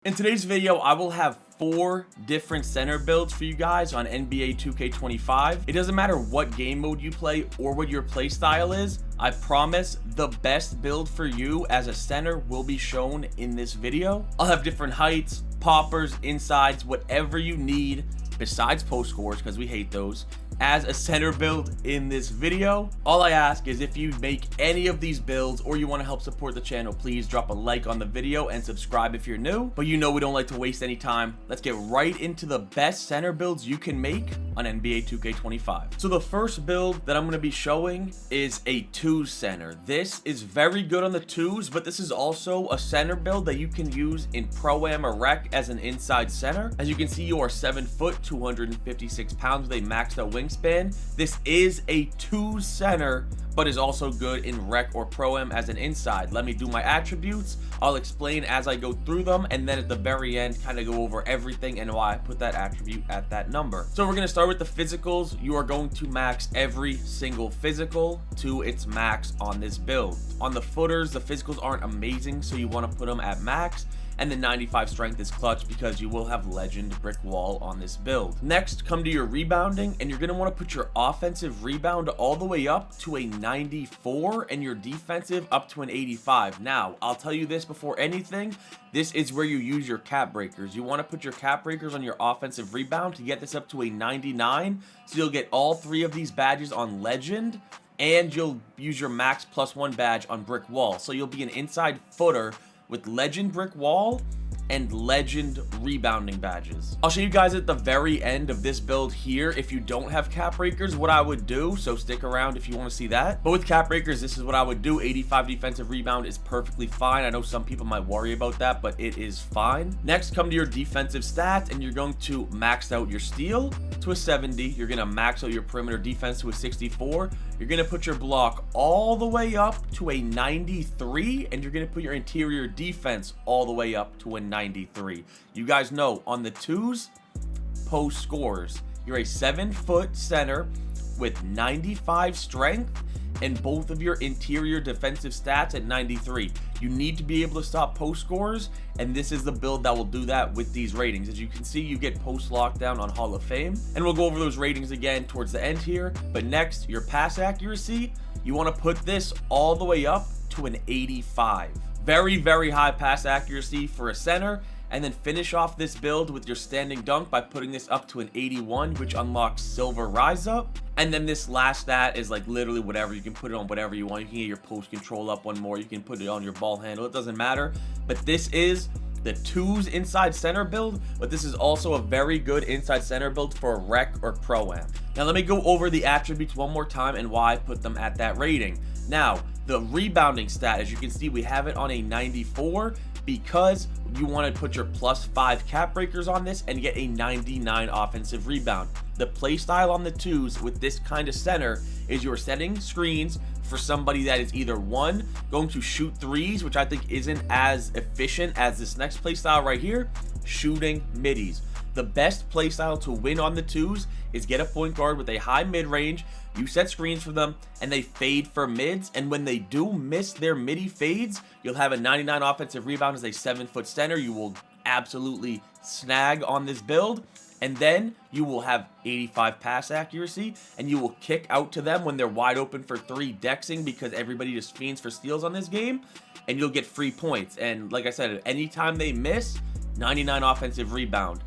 In today's video, I will have 4 different center builds for you guys on NBA 2K25. It doesn't matter what game mode you play or what your play style is. I promise the best build for you as a center will be shown in this video. I'll have different heights, poppers, insides, whatever you need besides post scores, because we hate those, as a center build in this video. All I ask is if you make any of these builds or you want to help support the channel, please drop a like on the video and subscribe if you're new. But you know we don't like to waste any time. Let's get right into the best center builds you can make on NBA 2K25. So the first build that I'm going to be showing is a 2 center. This is very good on the 2s, but this is also a center build that you can use in Pro-Am or Rec as an inside center. As you can see, you are 7 foot, 256 pounds with a maxed out wingspan. This is a 2 center, but is also good in Rec or Pro-Am as an inside. Let me do my attributes. I'll explain as I go through them, and then at the very end kind of go over everything and why I put that attribute at that number. So we're going to start with the physicals. You are going to max every single physical to its max on this build. On the footers, the physicals aren't amazing, so you want to put them at max. And the 95 strength is clutch because you will have legend brick wall on this build. Next, come to your rebounding, and you're going to want to put your offensive rebound all the way up to a 94 and your defensive up to an 85. Now, I'll tell you this before anything, this is where you use your cap breakers. You want to put your cap breakers on your offensive rebound to get this up to a 99, so you'll get all 3 of these badges on legend, and you'll use your max +1 badge on brick wall. So you'll be an inside footer with legend brick wall and legend rebounding badges. I'll show you guys at the very end of this build here if you don't have cap breakers what I would do, so stick around if you want to see that. But with cap breakers, this is what I would do. 85 defensive rebound is perfectly fine. I know some people might worry about that, but it is fine. Next, come to your defensive stats, and you're going to max out your steal to a 70. You're going to max out your perimeter defense to a 64. You're going to put your block all the way up to a 93, and you're going to put your interior defense all the way up to a 93. You guys know on the 2s, post scores. You're a 7-foot center with 95 strength and both of your interior defensive stats at 93. You need to be able to stop post scores, and this is the build that will do that with these ratings. As you can see, you get post lockdown on Hall of Fame, and we'll go over those ratings again towards the end here. But next, your pass accuracy, you want to put this all the way up to an 85. Very, very high pass accuracy for a center. And then finish off this build with your standing dunk by putting this up to an 81, which unlocks silver rise up. And then this last stat is like literally whatever. You can put it on whatever you want. You can get your post control up one more. You can put it on your ball handle. It doesn't matter. But this is the 2s inside center build, but this is also a very good inside center build for a Rec or Pro-Am. Now let me go over the attributes one more time and why I put them at that rating. Now, the rebounding stat, as you can see, we have it on a 94 because you want to put your +5 cap breakers on this and get a 99 offensive rebound. The play style on the 2s with this kind of center is you're setting screens for somebody that is either one, going to shoot 3s, which I think isn't as efficient as this next play style right here, shooting middies. The best play style to win on the 2s is get a point guard with a high mid-range. You set screens for them and they fade for mids, and when they do miss their midi fades, you'll have a 99 offensive rebound as a 7-foot center. You will absolutely snag on this build, and then you will have 85 pass accuracy, and you will kick out to them when they're wide open for 3 dexing because everybody just fiends for steals on this game, and you'll get free points. And like I said, anytime they miss, 99 offensive rebound.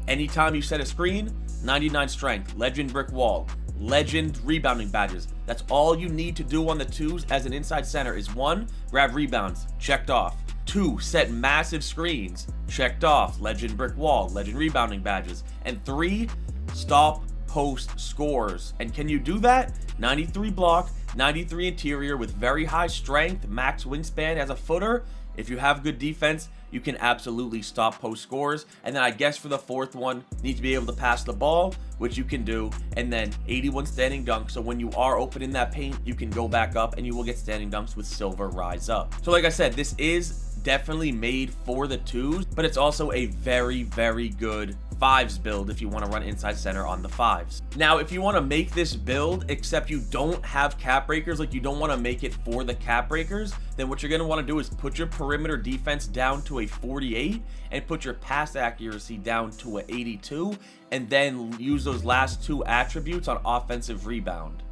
Anytime you set a screen, 99 strength, legend brick wall, legend rebounding badges. That's all you need to do on the 2s as an inside center is 1, grab rebounds, checked off. 2, set massive screens, checked off, legend brick wall, legend rebounding badges. And 3, stop post scores. And can you do that? 93 block, 93 interior with very high strength, max wingspan as a footer. If you have good defense, you can absolutely stop post scores. And then I guess for the 4th one, you need to be able to pass the ball, which you can do. And then 81 standing dunk. So when you are open in that paint, you can go back up and you will get standing dunks with silver rise up. So like I said, this is definitely made for the 2s, but it's also a very, very good 5s build if you want to run inside center on the 5s. Now, if you want to make this build, except you don't have cap breakers, like you don't want to make it for the cap breakers, then what you're going to want to do is put your perimeter defense down to a 48 and put your pass accuracy down to a 82, and then use those last 2 attributes on offensive rebound.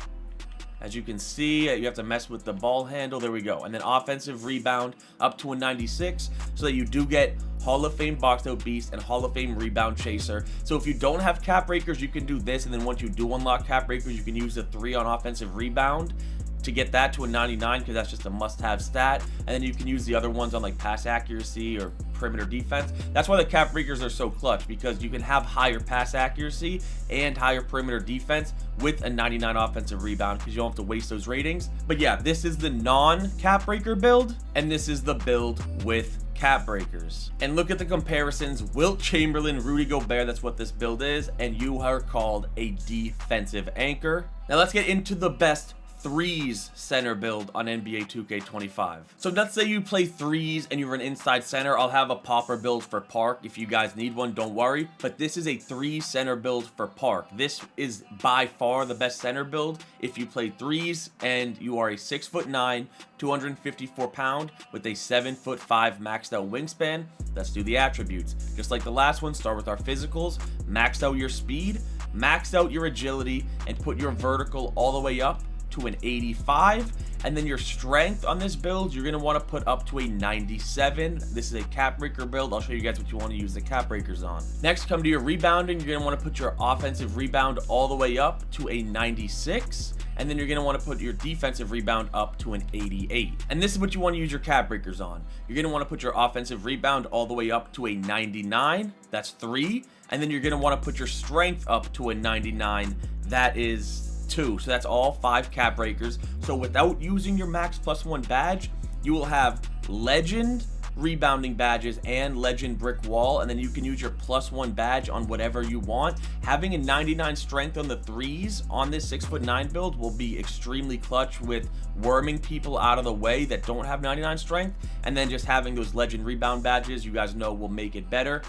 As you can see, you have to mess with the ball handle. There we go. And then offensive rebound up to a 96 so that you do get Hall of Fame boxed out beast and Hall of Fame rebound chaser. So if you don't have cap breakers, you can do this. And then once you do unlock cap breakers, you can use the 3 on offensive rebound to get that to a 99, because that's just a must-have stat. And then you can use the other ones on like pass accuracy or perimeter defense. That's why the cap breakers are so clutch, because you can have higher pass accuracy and higher perimeter defense with a 99 offensive rebound, because you don't have to waste those ratings. But yeah, this is the non-cap breaker build, and this is the build with cap breakers. And look at the comparisons. Wilt Chamberlain, Rudy Gobert, that's what this build is, and you are called a defensive anchor. Now let's get into the best 3s center build on NBA 2K25. So let's say you play 3s and you're an inside center. I'll have a popper build for Park. If you guys need one, don't worry. But this is a 3 center build for Park. This is by far the best center build if you play 3s and you are a 6'9", 254 pound with a 7'5" maxed out wingspan. Let's do the attributes. Just like the last one, start with our physicals. Max out your speed, max out your agility, and put your vertical all the way up to an 85, and then your strength on this build you're going to want to put up to a 97. This is a cap breaker build. I'll show you guys what you want to use the cap breakers on. Next, come to your rebounding. You're going to want to put your offensive rebound all the way up to a 96, and then you're going to want to put your defensive rebound up to an 88. And this is what you want to use your cap breakers on. You're going to want to put your offensive rebound all the way up to a 99. That's 3. And then you're going to want to put your strength up to a 99. That is 2. So that's all 5 cap breakers. So without using your max +1 badge, you will have legend rebounding badges and legend brick wall, and then you can use your +1 badge on whatever you want. Having a 99 strength on the 3s on this 6'9" build will be extremely clutch with worming people out of the way that don't have 99 strength, and then just having those legend rebound badges, you guys know, will make it better.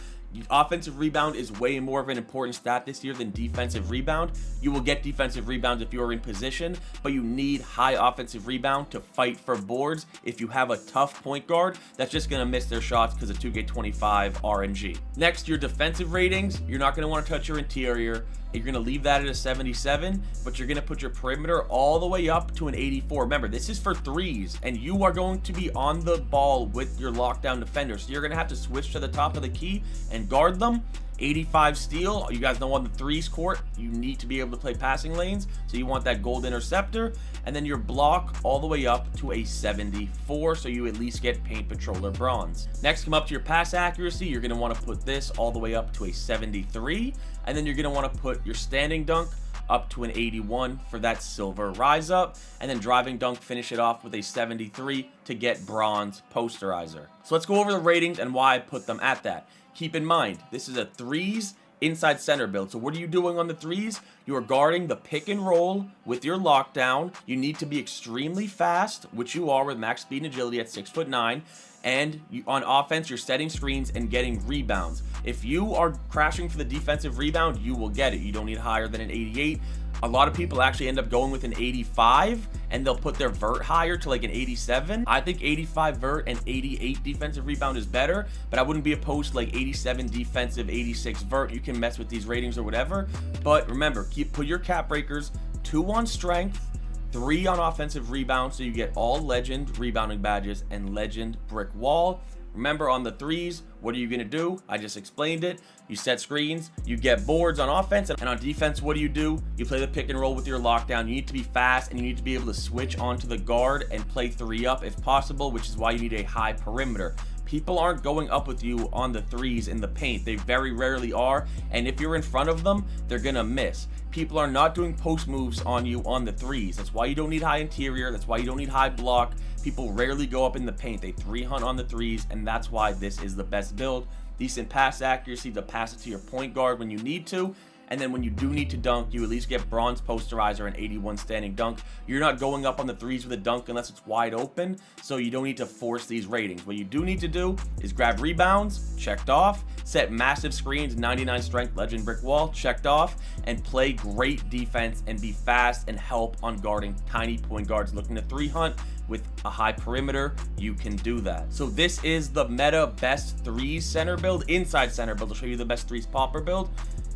Offensive rebound is way more of an important stat this year than defensive rebound. You will get defensive rebounds if you are in position, but you need high offensive rebound to fight for boards if you have a tough point guard that's just going to miss their shots because of 2K25 RNG. Next, your defensive ratings. You're not going to want to touch your interior. You're going to leave that at a 77, but you're going to put your perimeter all the way up to an 84. Remember, this is for 3s, and you are going to be on the ball with your lockdown defender. So you're going to have to switch to the top of the key and guard them. 85 steal. You guys know on the 3s court, you need to be able to play passing lanes. So you want that gold interceptor. And then your block all the way up to a 74. So you at least get paint patroller bronze. Next, come up to your pass accuracy. You're going to want to put this all the way up to a 73. And then you're going to want to put your standing dunk up to an 81 for that silver rise up, and then driving dunk, finish it off with a 73 to get bronze posterizer. So let's go over the ratings and why I put them at that. Keep in mind, this is a 3s inside center build. So what are you doing on the 3s? You are guarding the pick and roll with your lockdown. You need to be extremely fast, which you are with max speed and agility at 6'9". And on offense, you're setting screens and getting rebounds. If you are crashing for the defensive rebound, you will get it. You don't need higher than an 88. A lot of people actually end up going with an 85, and they'll put their vert higher to like an 87. I think 85 vert and 88 defensive rebound is better, but I wouldn't be opposed to like 87 defensive, 86 vert. You can mess with these ratings or whatever. But remember, put your cap breakers 2 on strength, 3 on offensive rebound, so you get all legend rebounding badges and legend brick wall. Remember, on the 3s, what are you going to do? I just explained it. You set screens, you get boards on offense, and on defense, what do? You play the pick and roll with your lockdown. You need to be fast, and you need to be able to switch onto the guard and play 3 up if possible, which is why you need a high perimeter. People aren't going up with you on the 3s in the paint. They very rarely are, and if you're in front of them, they're going to miss. People are not doing post moves on you on the 3s. That's why you don't need high interior. That's why you don't need high block. People rarely go up in the paint. They 3 hunt on the 3s, and that's why this is the best build. Decent pass accuracy to pass it to your point guard when you need to, And then when you do need to dunk, you at least get bronze posterizer and 81 standing dunk. You're not going up on the threes with a dunk unless it's wide open, so you don't need to force these ratings. What you do need to do is grab rebounds, checked off, set massive screens, 99 strength, legend brick wall, checked off, and play great defense and be fast and help on guarding tiny point guards looking to 3-hunt with a high perimeter. You can do that. So this is the meta best threes center build, inside center build. I'll show you the best threes popper build,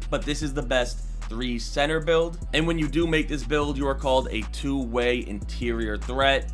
but this is the best threes center build. And when you do make this build, you are called a two-way interior threat.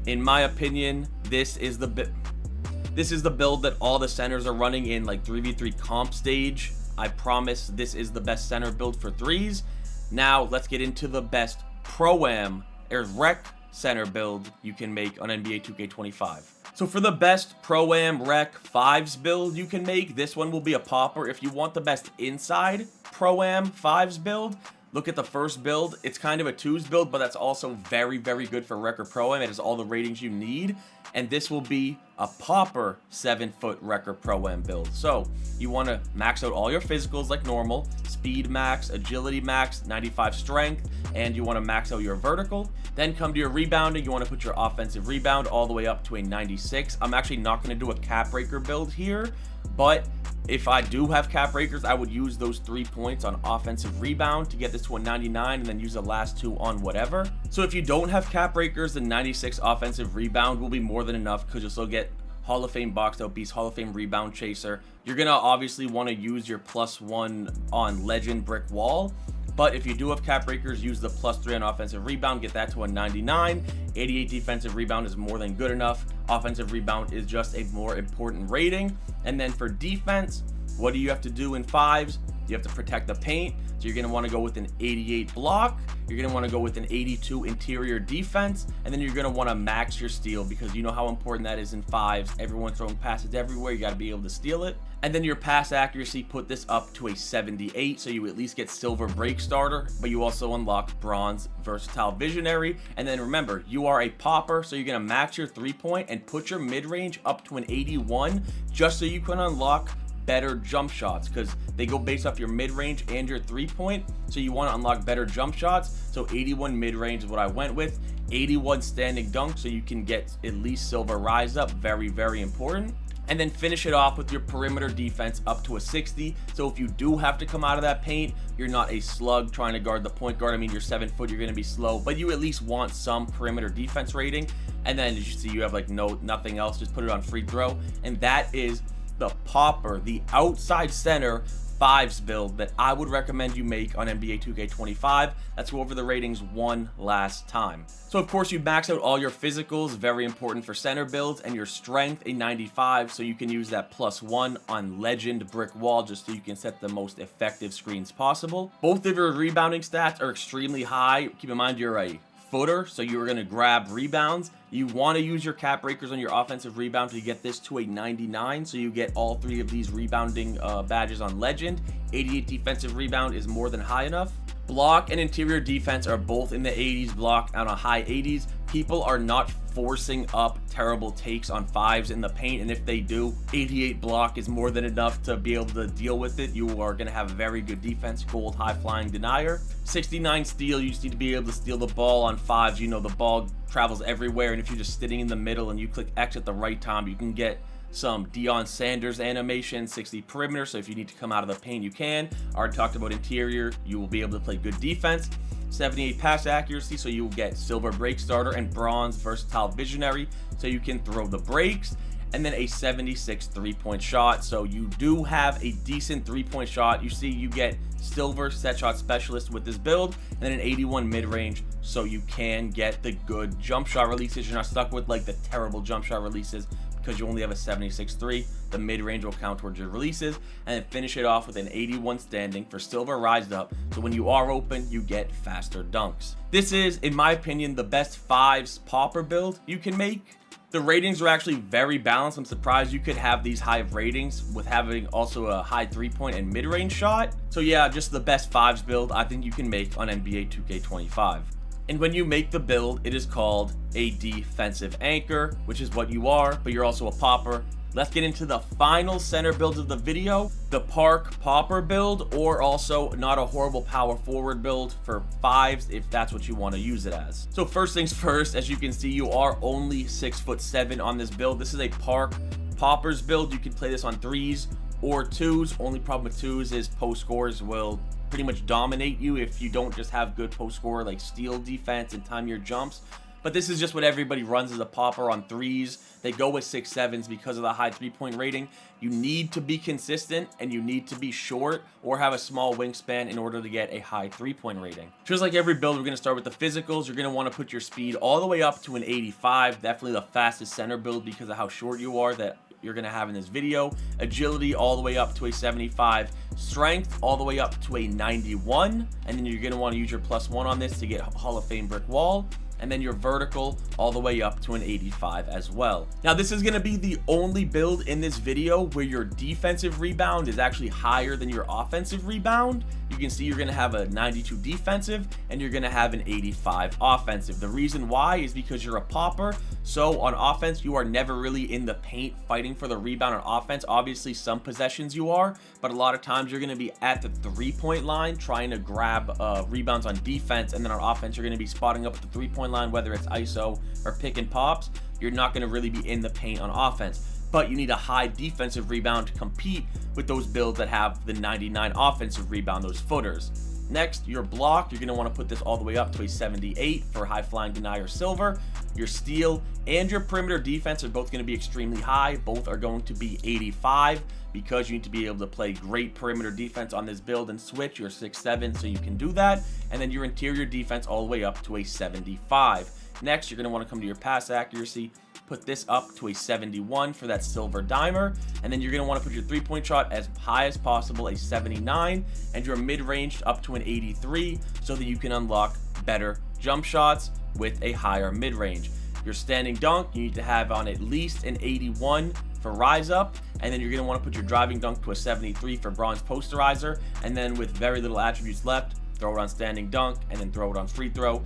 In my opinion, this is the build that all the centers are running in like 3v3 comp stage. I promise this is the best center build for threes. Now let's get into the best pro-am or rec center build you can make on NBA 2K25. So for the best pro-am rec fives build you can make, this one will be a popper. If you want the best inside pro-am fives build, look at the first build. It's kind of a twos build, but that's also very, very good for rec or pro-am. It has all the ratings you need. And this will be a popper 7-foot rec or pro-am build. So you want to max out all your physicals like normal, speed max, agility max, 95 strength, and you want to max out your vertical. Then come to your rebounding. You want to put your offensive rebound all the way up to a 96. I'm actually not going to do a cap breaker build here, but if I do have cap breakers, I would use those 3 points on offensive rebound to get this to a 99 and then use the last 2 on whatever. So if you don't have cap breakers, the 96 offensive rebound will be more than enough because you'll still get Hall of Fame boxed out beast, Hall of Fame rebound chaser. You're going to obviously want to use your +1 on legend brick wall. But if you do have cap breakers, use the +3 on offensive rebound, get that to a 99. 88 defensive rebound is more than good enough. Offensive rebound is just a more important rating. And then for defense, what do you have to do in fives? You have to protect the paint. So you're going to want to go with an 88 block. You're going to want to go with an 82 interior defense. And then you're going to want to max your steal because you know how important that is in fives. Everyone's throwing passes everywhere. You got to be able to steal it. And then your pass accuracy, put this up to a 78. So you at least get silver break starter, but you also unlock bronze versatile visionary. And then remember, you are a popper. So you're going to max your 3-point and put your mid-range up to an 81 just so you can unlock better jump shots because they go based off your mid-range and your 3-point. So you want to unlock better jump shots. So 81 mid-range is what I went with. 81 standing dunk so you can get at least silver rise up. Very, very important. And then finish it off with your perimeter defense up to a 60. So if you do have to come out of that paint, you're not a slug trying to guard the point guard. I mean, you're 7 foot, you're going to be slow, but you at least want some perimeter defense rating. And then as you see, you have like nothing else. Just put it on free throw. And that is the popper, the outside center fives build that I would recommend you make on NBA 2K25. Let's go over the ratings one last time. So of course you max out all your physicals, very important for center builds, and your strength a 95, so you can use that +1 on legend brick wall just so you can set the most effective screens possible. Both of your rebounding stats are extremely high. Keep in mind you're a footer, so you're going to grab rebounds. You want to use your cap breakers on your offensive rebound to get this to a 99, so you get all 3 of these rebounding badges on legend. 88 defensive rebound is more than high enough. Block and interior defense are both in the 80s, block on a high 80s. People are not forcing up terrible takes on fives in the paint, and if they do, 88 block is more than enough to be able to deal with it. You are going to have very good defense, gold high flying denier. 69 steal, you just need to be able to steal the ball on fives. You know the ball travels everywhere, and if you're just sitting in the middle and you click X at the right time, you can get some Deion Sanders animation. 60 perimeter, so if you need to come out of the paint, you can. I already talked about interior, you will be able to play good defense. 78 pass accuracy, so you will get silver break starter and bronze versatile visionary, so you can throw the breaks. And then a 76 3-point shot, so you do have a decent 3-point shot. You see you get silver set shot specialist with this build, and then an 81 mid-range, so you can get the good jump shot releases. You're not stuck with like the terrible jump shot releases because you only have a 76-3. The mid-range will count towards your releases, and then finish it off with an 81 standing for silver rised up, so when you are open, you get faster dunks. This is, in my opinion, the best fives popper build you can make. The ratings are actually very balanced. I'm surprised you could have these high ratings with having also a high 3-point and mid-range shot. So yeah, just the best fives build I think you can make on NBA 2K25. And when you make the build, it is called a defensive anchor, which is what you are, but you're also a popper. let's get into the final center builds of the video, the Park Popper build, or also not a horrible power forward build for 5s if that's what you want to use it as. So first things first, as you can see, you are only 6'7" on this build. This is a Park Poppers build. You can play this on 3s or 2s. Only problem with 2s is post scores will pretty much dominate you if you don't just have good post score like steal defense and time your jumps. But this is just what everybody runs as a popper on 3s. They go with 6'7" because of the high 3-point rating. You need to be consistent and you need to be short or have a small wingspan in order to get a high 3-point rating. Just like every build, we're going to start with the physicals. You're going to want to put your speed all the way up to an 85. Definitely the fastest center build because of how short you are that you're going to have in this video. Agility all the way up to a 75. Strength all the way up to a 91. And then you're going to want to use your +1 on this to get Hall of Fame brick wall. And then your vertical all the way up to an 85 as well. Now this is going to be the only build in this video where your defensive rebound is actually higher than your offensive rebound. You can see you're going to have a 92 defensive and you're going to have an 85 offensive. The reason why is because you're a popper. So on offense, you are never really in the paint fighting for the rebound. On offense, obviously some possessions you are, but a lot of times you're going to be at the 3-point line trying to grab rebounds on defense. And then on offense, you're going to be spotting up at the 3-point line, whether it's ISO or pick and pops. You're not going to really be in the paint on offense, but you need a high defensive rebound to compete with those builds that have the 99 offensive rebound, those footers. Next, your block, you're going to want to put this all the way up to a 78 for high flying denier silver. Your steal and your perimeter defense are both going to be extremely high. Both are going to be 85 because you need to be able to play great perimeter defense on this build and switch. You're 6'7", so you can do that. And then your interior defense all the way up to a 75. Next, you're going to want to come to your pass accuracy, put this up to a 71 for that silver dimer, and then you're going to want to put your 3-point shot as high as possible, a 79, and your mid-range up to an 83 so that you can unlock better jump shots with a higher mid-range. Your standing dunk, you need to have on at least an 81 for rise up, and then you're going to want to put your driving dunk to a 73 for bronze posterizer, and then with very little attributes left, throw it on standing dunk, and then throw it on free throw,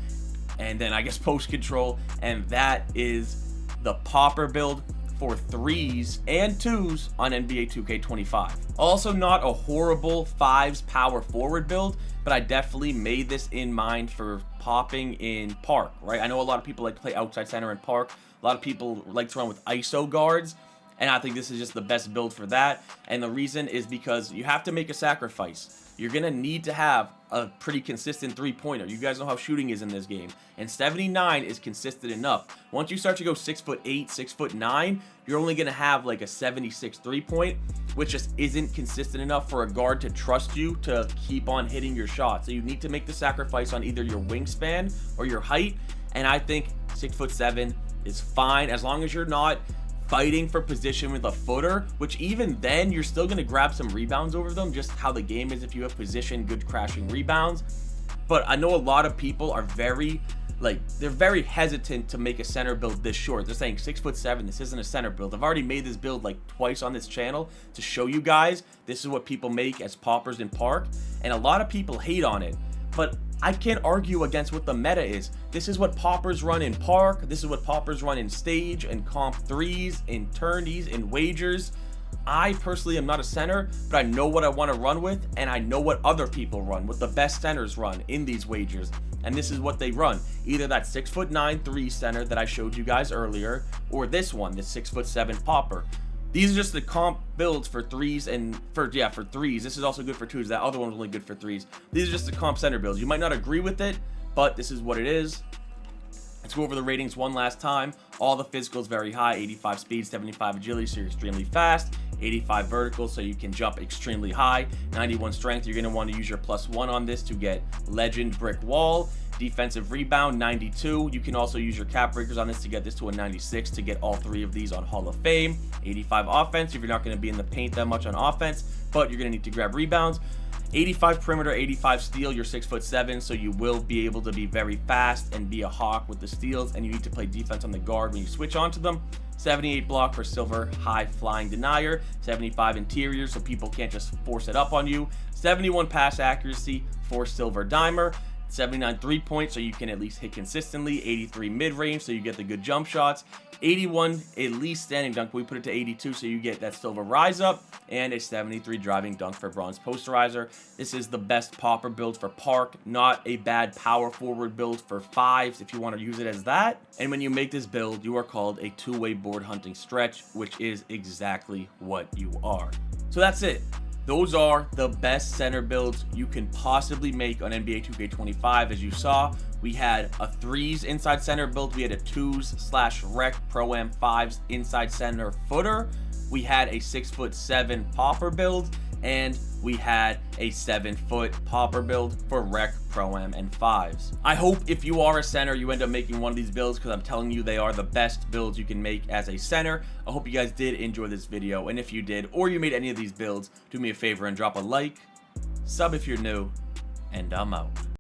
and then I guess post control, and that is the popper build for 3s and 2s on NBA 2K25. Also not a horrible 5s power forward build, but I definitely made this in mind for popping in Park, right? I know a lot of people like to play outside center in Park. A lot of people like to run with ISO guards, and I think this is just the best build for that. And the reason is because you have to make a sacrifice. You're going to need to have a pretty consistent 3-pointer. You guys know how shooting is in this game. And 79 is consistent enough. Once you start to go 6'8", 6'9", you're only going to have like a 76 3-point, which just isn't consistent enough for a guard to trust you to keep on hitting your shot. So you need to make the sacrifice on either your wingspan or your height. And I think 6'7" is fine as long as you're not fighting for position with a footer, which even then you're still going to grab some rebounds over them, just how the game is if you have position, good crashing rebounds. But I know a lot of people are they're very hesitant to make a center build this short. They're saying 6'7", this isn't a center build. I've already made this build like twice on this channel to show you guys this is what people make as poppers in Park, and a lot of people hate on it, but I can't argue against what the meta is. This is what poppers run in Park. This is what poppers run in Stage, in Comp 3s, in Tourneys, in Wagers. I personally am not a center, but I know what I want to run with, and I know what other people run, what the best centers run in these Wagers. And this is what they run. Either that 6'9" 3 center that I showed you guys earlier, or this one, this 6'7" popper. These are just the comp builds for 3s and for 3s. This is also good for 2s. That other one's only good for 3s. These are just the comp center builds. You might not agree with it, but this is what it is. Let's go over the ratings one last time. All the physicals very high, 85 speed, 75 agility, so you're extremely fast. 85 vertical, so you can jump extremely high. 91 strength, you're going to want to use your +1 on this to get legend brick wall. Defensive rebound, 92. You can also use your cap breakers on this to get this to a 96 to get all 3 of these on Hall of Fame. 85 offense, if you're not going to be in the paint that much on offense, but you're going to need to grab rebounds. 85 perimeter, 85 steal, you're 6'7", so you will be able to be very fast and be a hawk with the steals, and you need to play defense on the guard when you switch onto them. 78 block for silver, high flying denier. 75 interior, so people can't just force it up on you. 71 pass accuracy for silver dimer. 79 3-point, so you can at least hit consistently, 83 mid-range, so you get the good jump shots, 81 at least standing dunk. We put it to 82, so you get that silver rise up, and a 73 driving dunk for bronze posterizer. This is the best popper build for park, not a bad power forward build for fives if you want to use it as that. And when you make this build, you are called a two-way board hunting stretch, which is exactly what you are. So that's it. Those are the best center builds you can possibly make on NBA 2K25. As you saw, we had a 3s inside center build. We had a 2s/rec pro-am 5s inside center footer. We had a 6'7" popper build, and we had a 7-foot popper build for rec, pro-am, and 5s. I hope if you are a center, you end up making one of these builds, because I'm telling you, they are the best builds you can make as a center. I hope you guys did enjoy this video, and if you did, or you made any of these builds, do me a favor and drop a like, sub if you're new, and I'm out.